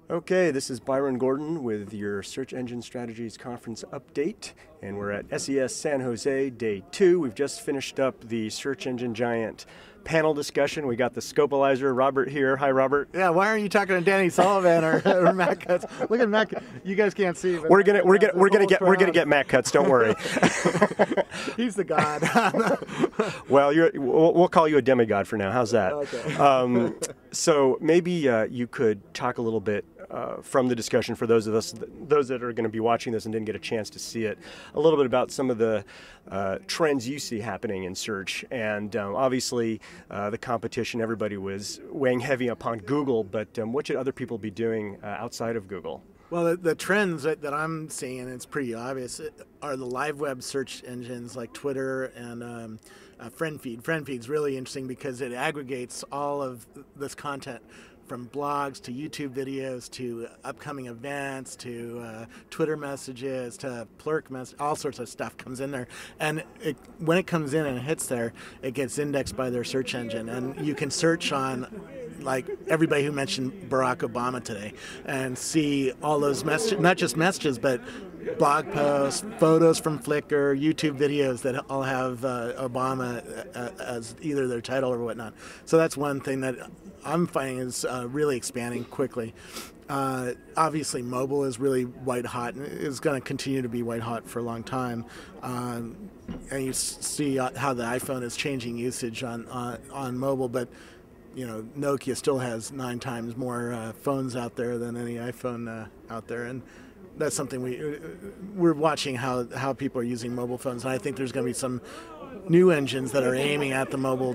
Okay, this is Byron Gordon with your Search Engine Strategies Conference update, and we're at SES San Jose, day 2. We've just finished up the Search Engine Giant panel discussion. We got the Scobleizer, Robert here. Hi, Robert. Yeah, why aren't you talking to Danny Sullivan or Matt Cutts? Look at Matt. You guys can't see. But we're gonna get Matt Cutts. Don't worry. He's the god. Well, we'll call you a demigod for now. How's that? Okay. So maybe you could talk a little bit from the discussion for those that are going to be watching this and didn't get a chance to see it, a little bit about some of the trends you see happening in search. And obviously the competition, everybody was weighing heavy upon Google, but what should other people be doing outside of Google? Well, the trends that I'm seeing, and it's pretty obvious, are the live web search engines like Twitter and FriendFeed. FriendFeed's really interesting because it aggregates all of this content from blogs to YouTube videos to upcoming events to Twitter messages to Plurk messages, all sorts of stuff comes in there. And when it comes in and hits there, it gets indexed by their search engine. And you can search on, like, everybody who mentioned Barack Obama today and see all those messages, not just messages, but blog posts, photos from Flickr, YouTube videos that all have Obama as either their title or whatnot. So that's one thing that I'm finding is really expanding quickly. Obviously, mobile is really white hot and is going to continue to be white hot for a long time. And you see how the iPhone is changing usage on mobile, but you know, Nokia still has 9 times more phones out there than any iPhone out there, and that's something we're watching how people are using mobile phones. And I think there's going to be some new engines that are aiming at the mobile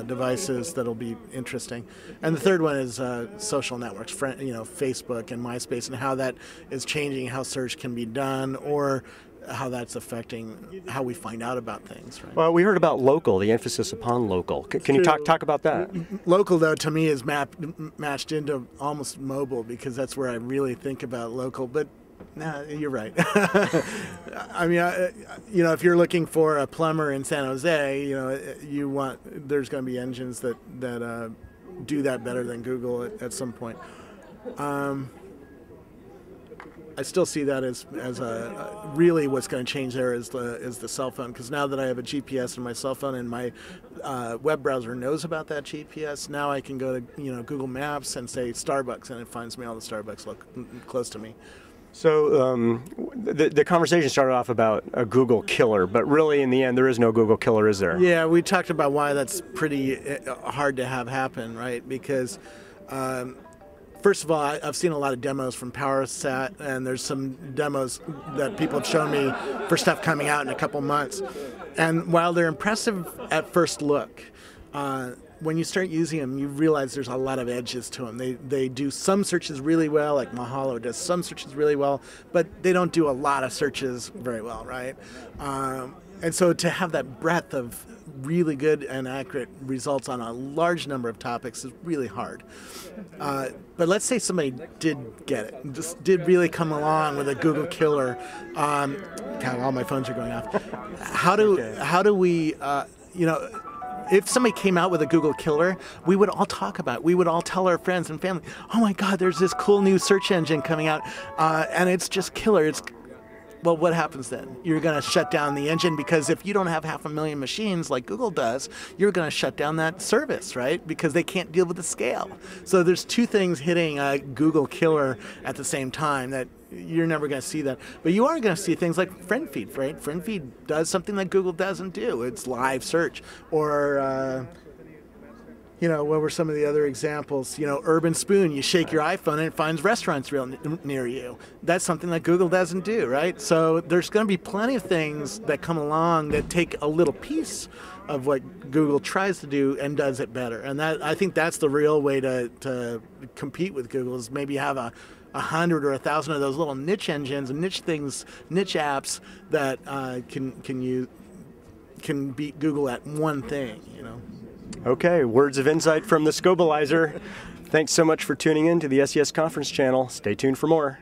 devices that'll be interesting. And the third one is social networks, Facebook and MySpace, and how that is changing how search can be done, or how that's affecting how we find out about things. Right? Well, we heard about local, the emphasis upon local. Can you talk about that? Local, though, to me is matched into almost mobile, because that's where I really think about local. But nah, you're right. I mean, if you're looking for a plumber in San Jose, there's going to be engines that do that better than Google at some point. I still see that as really what's going to change there is the cell phone, because now that I have a GPS in my cell phone and my web browser knows about that GPS, now I can go to Google Maps and say Starbucks, and it finds me all the Starbucks close to me. So the conversation started off about a Google killer, but really in the end there is no Google killer, is there? Yeah, we talked about why that's pretty hard to have happen, right? Because first of all, I've seen a lot of demos from PowerSat, and there's some demos that people have shown me for stuff coming out in a couple months. And while they're impressive at first look, when you start using them, you realize there's a lot of edges to them. They do some searches really well, like Mahalo does some searches really well, but they don't do a lot of searches very well, right? And so to have that breadth of really good and accurate results on a large number of topics is really hard. But let's say somebody did get it, just did really come along with a Google killer. God, all my phones are going off. How do we, if somebody came out with a Google killer, we would all talk about it. We would all tell our friends and family, oh my God, there's this cool new search engine coming out, and it's just killer. Well, what happens then? You're going to shut down the engine, because if you don't have 500,000 machines like Google does, you're going to shut down that service, right? Because they can't deal with the scale. So there's two things hitting a Google killer at the same time that you're never going to see that. But you are going to see things like FriendFeed, right? FriendFeed does something that Google doesn't do. It's live search. Or what were some of the other examples? Urban Spoon, you shake your iPhone and it finds restaurants real near you. That's something that Google doesn't do, right? So there's going to be plenty of things that come along that take a little piece of what Google tries to do and does it better. And I think that's the real way to compete with Google, is maybe have 100 or 1,000 of those little niche engines and niche things, niche apps that can beat Google at one thing, Okay, words of insight from the Scobleizer. Thanks so much for tuning in to the SES Conference channel. Stay tuned for more.